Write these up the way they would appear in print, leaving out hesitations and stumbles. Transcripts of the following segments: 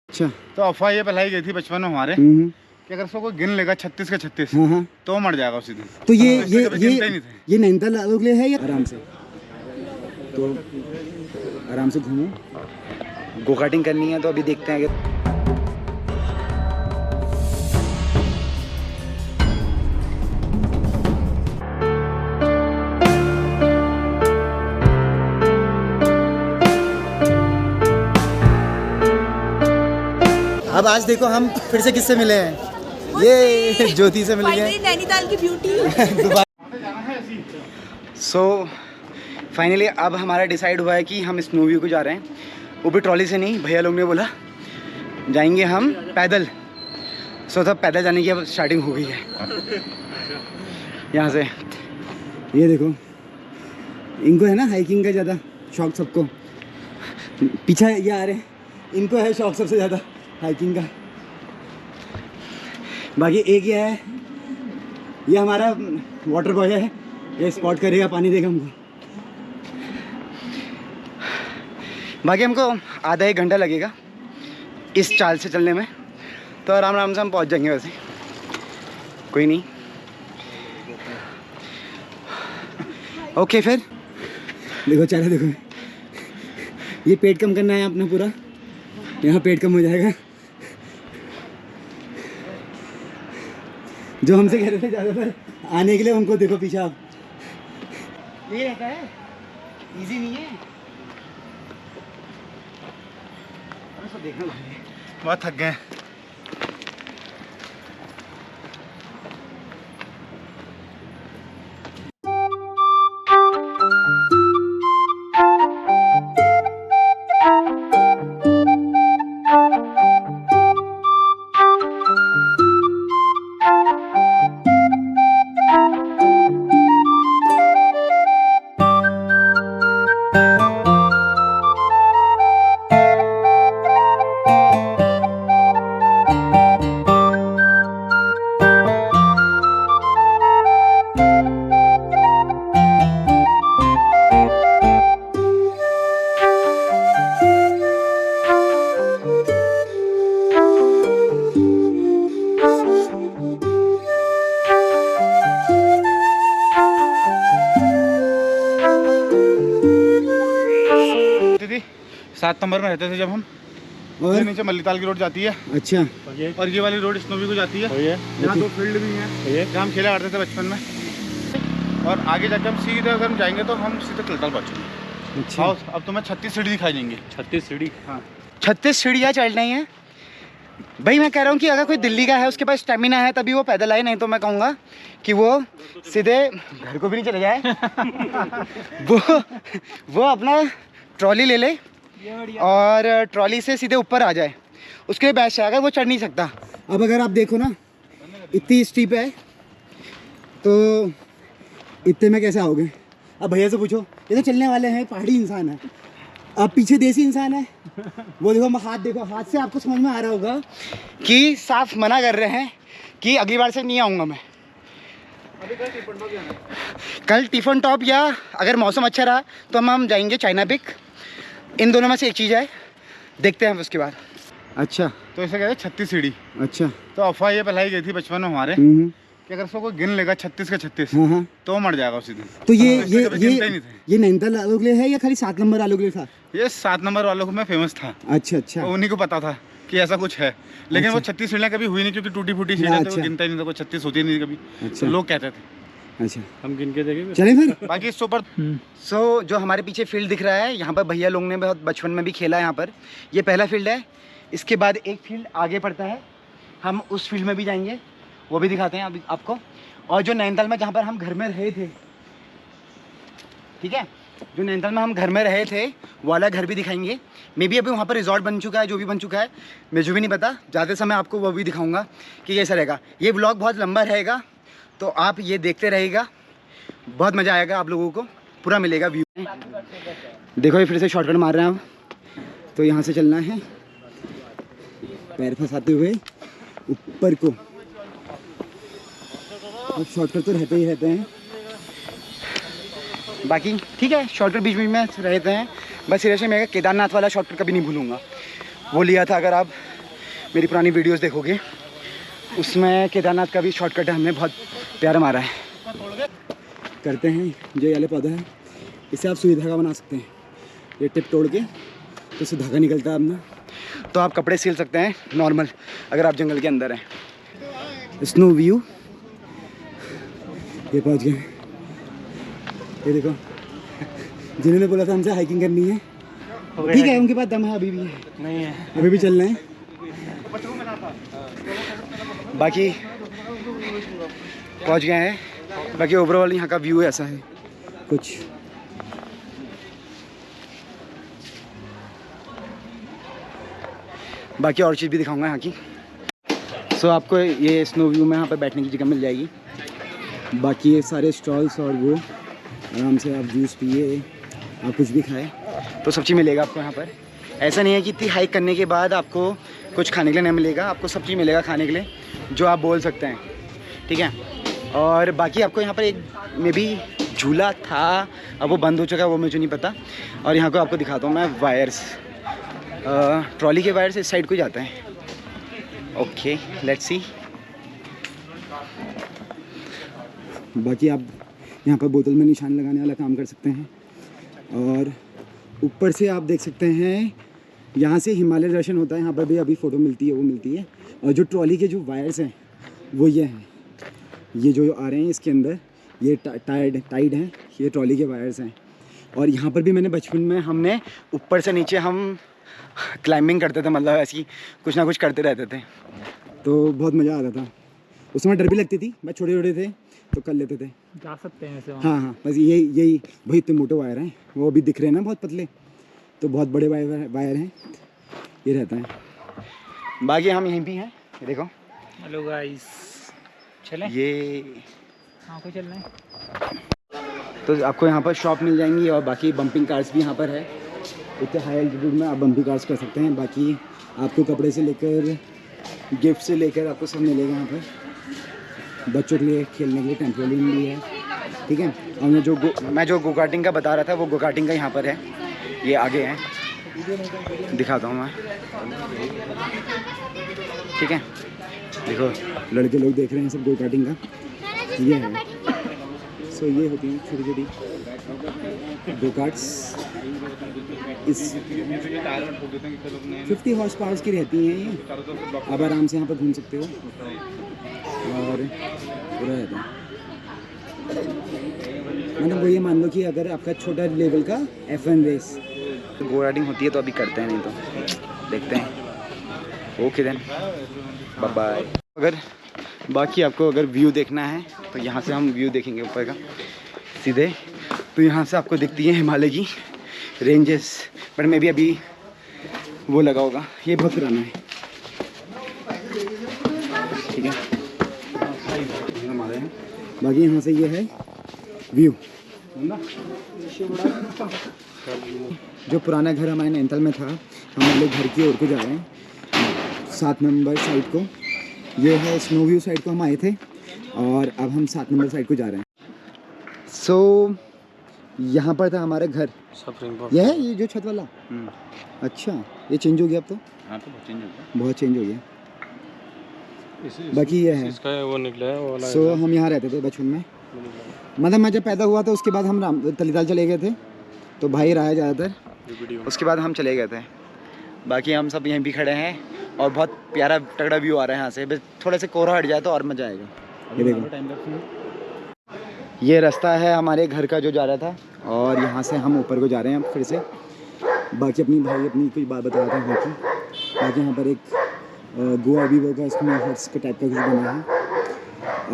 अच्छा, तो अफवाह ये फैलाई गई थी बचपन में हमारे कि अगर उसको कोई गिन लेगा 36 के 36 तो वो मर जाएगा उसी दिन। तो ये नैनीताल आलोक ले है या आराम से? तो आराम से घूमो, गो कार्टिंग करनी है तो अभी देखते हैं कि अब आज देखो हम फिर से किससे मिले हैं, ये ज्योति से मिल गए। नैनीताल की ब्यूटी। सो फाइनली अब हमारा डिसाइड हुआ है कि हम स्नो व्यू को जा रहे हैं, वो भी ट्रॉली से नहीं, भैया लोग ने बोला जाएंगे हम पैदल। सो तब पैदल जाने की अब स्टार्टिंग हो गई है यहाँ से। ये देखो, इनको है ना हाइकिंग का ज़्यादा शौक, सबको पीछे ये आ रहे हैं, इनको है शौक सबसे ज़्यादा हाइकिंग का। बाकी एक ये है, ये हमारा वाटर बॉय है, ये स्पॉट करेगा, पानी देगा हमको। बाकी हमको आधा एक घंटा लगेगा इस चाल से चलने में, तो आराम आराम से हम पहुंच जाएंगे। वैसे कोई नहीं, ओके। फिर देखो चारा, देखो ये पेट कम करना है अपना पूरा, यहाँ पेट कम हो जाएगा। जो हमसे कह रहे थे ज़्यादातर आने के लिए, उनको देखो पीछे आप, ये रहता है, इजी नहीं है। देखना बहुत थक गए। सात नंबर में रहते थे जब हम, और नीचे मल्लीताल की रोड जाती है। अच्छा, और ये वाली रोड स्नोवी को जाती है। यहाँ दो फील्ड भी हैं जहाँ हम खेला करते थे बचपन में। और आगे जाकर हम सीधे अगर हम जाएंगे तो हम सीधे कलताल पहुँचेंगे। अच्छा। आओ, अब तुम्हें 36 सीढ़ी दिखाई देंगे। 36 सीढ़ी? हाँ, 36 सीढ़ियाँ चढ़ना ही है भाई। मैं कह रहा हूँ कि अगर कोई दिल्ली का है, उसके पास स्टेमिना है, तभी वो पैदल आए, नहीं तो मैं कहूँगा कि वो सीधे घर को भी नहीं चले जाए। वो अपना ट्रॉली ले ले और ट्रॉली से सीधे ऊपर आ जाए, उसके लिए बेस्ट है। अगर वो चढ़ नहीं सकता, अब अगर आप देखो ना, इतनी स्टीप है, तो इतने में कैसे आओगे? अब भैया से पूछो, ये तो चलने वाले हैं, पहाड़ी इंसान है। अब पीछे देसी इंसान है, वो देखो हाथ, देखो हाथ से आपको समझ में आ रहा होगा कि साफ मना कर रहे हैं कि अगली बार से नहीं आऊँगा मैं। कल टिफन टॉप, या अगर मौसम अच्छा रहा तो हम जाएंगे चाइना पिक। इन दोनों में से एक चीज़ है, देखते हैं उसके बाद। अच्छा, तो इसे कहते हैं 36 सीढ़ी। अच्छा, तो अफवाह ये फैलाई गई थी बचपन में हमारे कि अगर उसको कोई गिन लेगा 36 के 36 तो वो मर जाएगा उसी दिन। तो ये नैनीताल आलोक ले है या खाली 7 नंबर आलोक ले था? ये 7 नंबर वालों में फेमस था। अच्छा अच्छा, तो उन्हीं को पता था कि ऐसा कुछ है, लेकिन वो 36 सीढ़ियाँ कभी हुई नहीं, क्योंकि टूटी फूटी सीढ़ियाँ थे, वो गिनता ही नहीं था, कोई 36 होती नहीं कभी। तो लोग कहते थे। अच्छा, हम गिन के देखेंगे, चलें फिर। बाकी इसके ऊपर सो जो हमारे पीछे फील्ड दिख रहा है, यहाँ पर भैया लोग ने बहुत बचपन में भी खेला है यहाँ पर। ये पहला फील्ड है, इसके बाद एक फील्ड आगे पड़ता है, हम उस फील्ड में भी जाएंगे, वो भी दिखाते हैं अभी आपको। और जो नैनीताल में जहाँ पर हम घर में रहे थे, ठीक है, जो नैनीताल में हम घर में रहे थे वो वाला घर भी दिखाएंगे। मे बी अभी वहाँ पर रिजॉर्ट बन चुका है, जो भी बन चुका है मुझे भी नहीं पता। ज़्यादा समय आपको वो भी दिखाऊंगा कि कैसा रहेगा। ये व्लॉग बहुत लंबा रहेगा, तो आप ये देखते रहेगा, बहुत मज़ा आएगा, आप लोगों को पूरा मिलेगा व्यू। देखो ये फिर से शॉर्टकट मार रहे हैं हम, तो यहाँ से चलना है पैर फंसाते हुए ऊपर को। अब शॉर्टकट तो रहते ही रहते हैं, बाकी ठीक है, शॉर्टकट बीच बीच में रहते हैं। बस सीरियसली मैं केदारनाथ वाला शॉर्टकट कभी नहीं भूलूंगा। वो लिया था, अगर आप मेरी पुरानी वीडियोस देखोगे, उसमें केदारनाथ का भी शॉर्टकट है, हमने बहुत प्यारा मारा है। करते हैं जो ये वाले पौधा है, इसे आप सुई धागा बना सकते हैं। ये टिप तोड़ के तो इससे धागा निकलता है अपना, तो आप कपड़े सिल सकते हैं नॉर्मल, अगर आप जंगल के अंदर हैं। स्नो व्यू, ये पहुंच गए, ये देखो। जिन्होंने बोला था हमसे हाइकिंग करनी है, ठीक है, उनके पास दम है, अभी भी है, नहीं है, अभी भी चल रहे हैं। बाकी पहुंच गए हैं। बाकी ओवरऑल यहाँ का व्यू ऐसा है कुछ। बाकी और चीज़ भी दिखाऊंगा यहाँ की। सो आपको ये स्नो व्यू में यहाँ पर बैठने की जगह मिल जाएगी। बाकी ये सारे स्टॉल्स और वो आराम से आप जूस पिए, आप कुछ भी खाए तो सब चीज़ मिलेगा आपको यहाँ पर। ऐसा नहीं है कि इतनी हाइक करने के बाद आपको कुछ खाने के लिए नहीं मिलेगा, आपको सब चीज़ मिलेगा खाने के लिए जो आप बोल सकते हैं, ठीक है। और बाकी आपको यहाँ पर एक में भी झूला था, अब वो बंद हो चुका है, वो मुझे नहीं पता। और यहाँ को आपको दिखाता हूँ मैं वायर्स, ट्रॉली के वायर्स इस साइड को जाते हैं। Okay, let's see. बाकी आप यहाँ पर बोतल में निशान लगाने वाला काम कर सकते हैं। और ऊपर से आप देख सकते हैं, यहाँ से हिमालय दर्शन होता है। यहाँ पर भी अभी फ़ोटो मिलती है, वो मिलती है। और जो ट्रॉली के जो वायर्स हैं वो ये हैं, ये जो आ रहे हैं इसके अंदर, ये टाइड हैं, ये ट्रॉली के वायर्स हैं। और यहाँ पर भी मैंने बचपन में, हमने ऊपर से नीचे हम क्लाइंबिंग करते थे, मतलब ऐसी कुछ ना कुछ करते रहते थे, तो बहुत मज़ा आता था। उस समय डर भी लगती थी, बस छोटे छोटे थे तो कर लेते थे, जा सकते हैं ऐसे। हाँ हाँ, बस यही भाई इतने मोटे वायर हैं, वो अभी दिख रहे हैं ना बहुत पतले, तो बहुत बड़े वायर हैं, ये रहता है। बाकी हम यहीं भी हैं, ये देखो। हेलो गाइस, चलें? ये हाँ, कोई चल रहे हैं। तो आपको यहाँ पर शॉप मिल जाएंगी। और बाकी बम्पिंग कार्स भी यहाँ पर है। इतने हाई एल्टीट्यूड में आप बम्पिंग कार्स कर सकते हैं। बाकी आपको कपड़े से लेकर गिफ्ट से लेकर आपको सब मिलेगा यहाँ पर। बच्चों के लिए खेलने के लिए टेम्पोलिन भी है, ठीक है। और मैं जो गो कार्टिंग का बता रहा था, वो गो कार्टिंग का यहाँ पर है, ये आगे है, दिखाता हूँ मैं, ठीक है। देखो लड़के लोग देख रहे हैं सब गो कार्टिंग का, ये है। सो ये होती हैं छोटी छोटी गो कार्ट्स, इस 50 हॉर्स पावर की रहती हैं ये। आप आराम से यहाँ पर घूम सकते हो और पूरा रहता है। मतलब वो ये मान लो कि अगर आपका छोटा लेवल का F1 रेस गो राइडिंग होती है तो अभी करते हैं, नहीं तो देखते हैं। Okay then, bye bye. अगर बाकी आपको अगर व्यू देखना है तो यहाँ से हम व्यू देखेंगे ऊपर का सीधे, तो यहाँ से आपको दिखती है हिमालय की रेंजेस, पर मैं भी अभी वो लगा होगा, ये बहुत पुराना है, ठीक है। बाकी यहाँ से ये है व्यू। जो पुराना घर हमारे नैनीताल में था, हम लोग घर की ओर को जा रहे हैं, 7 नंबर साइड को। ये है स्नो व्यू साइड को हम आए थे और अब हम 7 नंबर साइड को जा रहे हैं। सो यहाँ पर था हमारा घर, यह है ये जो छत वाला। अच्छा, ये चेंज हो गया अब तो? हाँ, तो बहुत चेंज हो गया, बहुत चेंज हो गया। बाकी ये है इसका वो निकला है वो वाला। सो हम यहाँ रहते थे बचपन में, मतलब मैं जब पैदा हुआ था उसके बाद हम तलीताल चले गए थे, तो भाई रहा ज़्यादातर, उसके बाद हम चले गए थे। बाकी हम सब यहीं भी खड़े हैं और बहुत प्यारा तगड़ा व्यू आ रहा है यहाँ से। बस थोड़ा सा कोहरा हट जाए तो और मज़ा आएगा। ये देखो, ये रास्ता है हमारे घर का जो जा रहा था, और यहाँ से हम ऊपर को जा रहे हैं अब फिर से। बाकी अपनी भाई अपनी कुछ बात बता रहा था वहाँ की। बाकी यहाँ पर एक गोवा वीवो का इसमें हट्स का टाइप का कुछ बना है,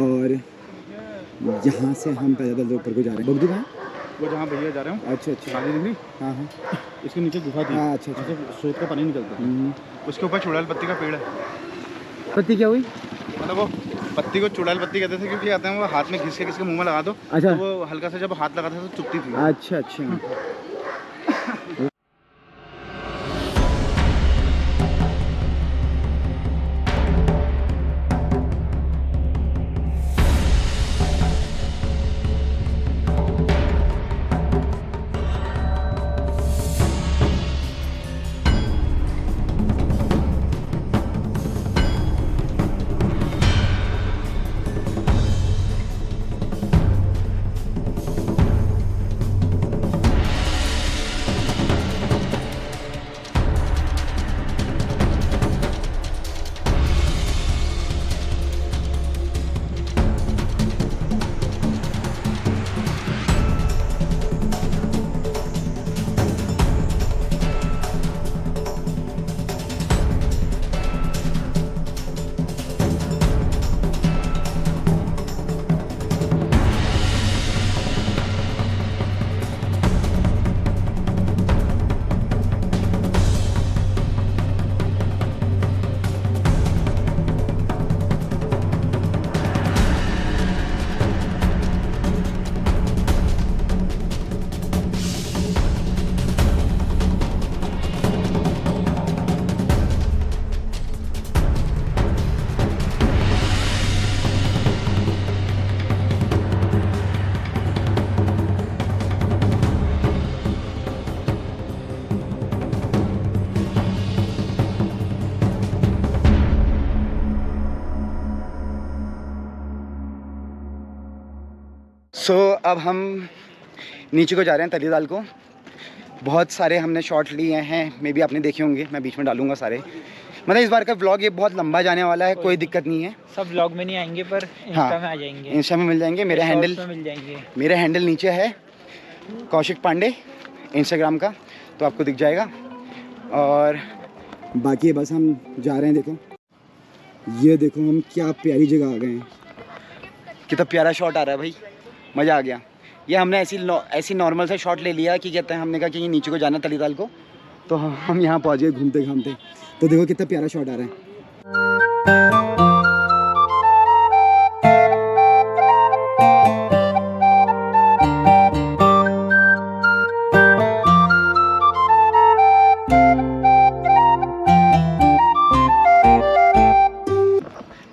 और यहाँ से हम पैदल ऊपर को जा रहे हैं। बगदू भाई वो जहाँ भैया जा रहे हो। अच्छा अच्छा, हाँ हाँ, इसके नीचे गुफा थी। हाँ अच्छा अच्छा, स्रोत का पानी निकलता है, उसके ऊपर चुड़ैल पत्ती का पेड़ है। पत्ती क्या हुई? मतलब वो पत्ती को चुड़ैल पत्ती कहते थे, क्योंकि आते हैं वो हाथ में घिस के किसके मुंह में लगा दो, अच्छा, तो वो हल्का सा जब हाथ लगाता था तो चुभती थी। अच्छा अच्छा। सो अब हम नीचे को जा रहे हैं तलीताल को। बहुत सारे हमने शॉट लिए हैं, मे बी आपने देखे होंगे, मैं बीच में डालूंगा सारे। मतलब इस बार का व्लॉग ये बहुत लंबा जाने वाला है, कोई दिक्कत नहीं है। सब व्लॉग में नहीं आएंगे पर इंस्टा में आ जाएंगे, इंस्टा में मिल जाएंगे। मेरा हैंडल मिल जाएंगे। मेरा हैंडल नीचे है कौशिक पांडे इंस्टाग्राम का, तो आपको दिख जाएगा। और बाकी बस हम जा रहे हैं। देखो ये देखो हम क्या प्यारी जगह आ गए हैं, कितना प्यारा शॉट आ रहा है भाई, मज़ा आ गया। ये हमने ऐसी नॉर्मल सा शॉट ले लिया कि कहते हैं, हमने कहा कि ये नीचे को जाना तलीताल को, तो हम यहाँ पहुँच गए घूमते घामते। तो देखो कितना प्यारा शॉट आ रहा है।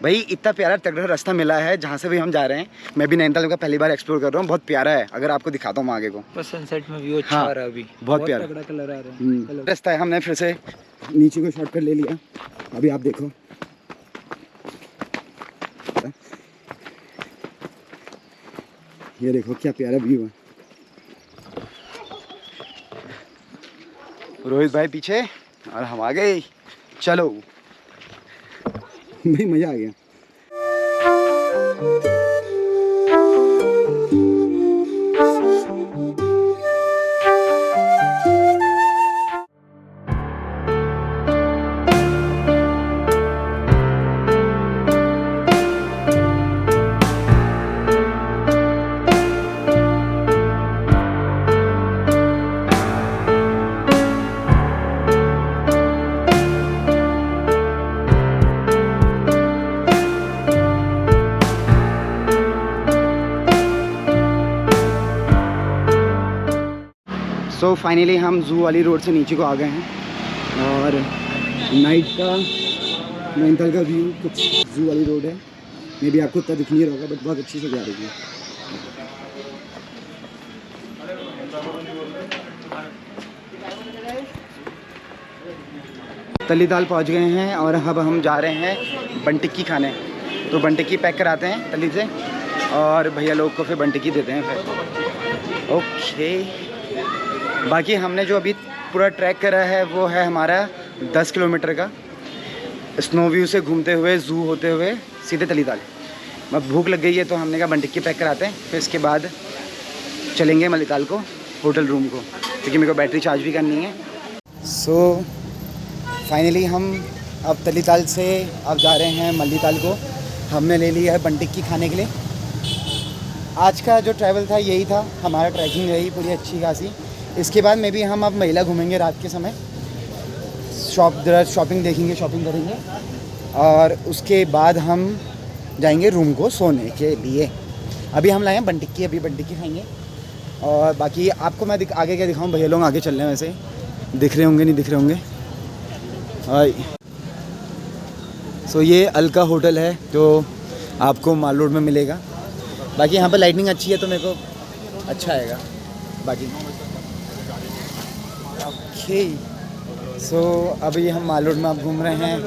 भाई इतना प्यारा तगड़ा रास्ता मिला है जहाँ से भी हम जा रहे हैं। मैं भी नैनीताल का पहली बार एक्सप्लोर कर रहा हूँ, बहुत प्यारा है। अगर आपको दिखाता हूँ मैं आगे को, पर सनसेट में व्यू अच्छा हाँ, आ रहा है अभी, बहुत प्यारा तगड़ा कलर आ रहा है। रास्ता है, हमने फिर से नीचे को शॉर्टकट ले लिया। अभी आप देखो, ये देखो क्या प्यारा व्यू है। रोहित भाई पीछे और हम आ गए। चलो भाई मज़ा आ गया। सो फाइनली हम जू वाली रोड से नीचे को आ गए हैं और नाइट का नैनीताल का व्यू कुछ जू वाली रोड है। मे बी आपको इतना दिख नहीं रहा होगा, बट बहुत अच्छी से जा रही है। तलीताल पहुंच गए हैं और अब हम जा रहे हैं बन टिक्की खाने। तो बन टिक्की पैक कराते हैं तली से और भैया लोग को फिर बन टिक्की देते हैं फिर। ओके, बाकी हमने जो अभी पूरा ट्रैक करा है वो है हमारा 10 किलोमीटर का, स्नो व्यू से घूमते हुए जू होते हुए सीधे तलीताल। अब भूख लग गई है तो हमने कहा बन टिक्की पैक कराते हैं, फिर इसके बाद चलेंगे मल्लीताल को, होटल रूम को, क्योंकि मेरे को बैटरी चार्ज भी करनी है। सो फाइनली हम अब तलीताल से अब जा रहे हैं मल्लीताल को। हमने ले लिया है बन टिक्की खाने के लिए। आज का जो ट्रैवल था यही था, हमारा ट्रैकिंग रही पूरी अच्छी खासी। इसके बाद में भी हम अब महिला घूमेंगे रात के समय, शॉपिंग देखेंगे, शॉपिंग करेंगे और उसके बाद हम जाएंगे रूम को सोने के लिए। अभी हम लाए हैं बन टिक्की, अभी बन टिक्की खाएंगे और बाकी आपको मैं आगे क्या दिखाऊं। भैया लोग आगे चल रहे हैं, वैसे दिख रहे होंगे नहीं दिख रहे होंगे। और सो ये अलका होटल है जो आपको माल रोड में मिलेगा। बाकी यहाँ पर लाइटिंग अच्छी है तो मेरे को अच्छा आएगा। बाकी ओके, सो अभी हम माल रोड में अब घूम रहे हैं।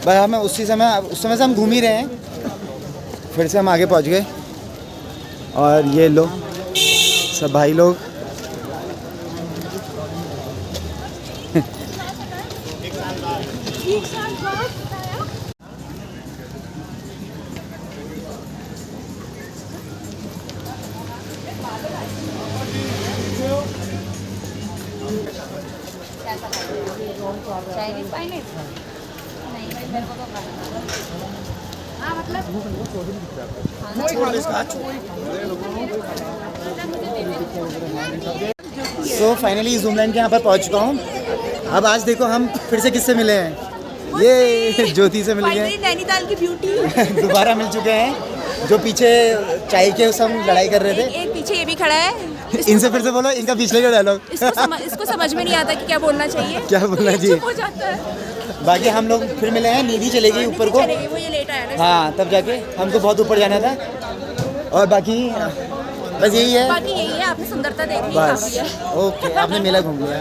बस हमें उस समय से हम घूम ही रहे हैं। फिर से हम आगे पहुंच गए और ये लोग सब भाई लोग सो फाइनली जूमलैंड के यहाँ पर पहुँच चुका हूँ। अब आज देखो हम फिर से किससे मिले हैं, ये ज्योति से मिल गए। नैनीताल की ब्यूटी दोबारा मिल चुके हैं। जो पीछे चाय के सब लड़ाई कर रहे थे, एक पीछे ये भी खड़ा है। इनसे फिर से बोलो, इनका पिछले का डायलॉग। इसको समझ में नहीं आता कि क्या बोलना चाहिए, क्या बोलना चाहिए। चुप हो जाता है। बाकी हम लोग फिर मिले हैं, नींद चले गई ऊपर को। वो ये लेट आया ना। हाँ, तब जाके हमको बहुत ऊपर जाना था। और बाकी बस यही है, बाकी यही है, आपने सुंदरता देखनी बस काफी है। ओके, आपने मेला घूम लिया।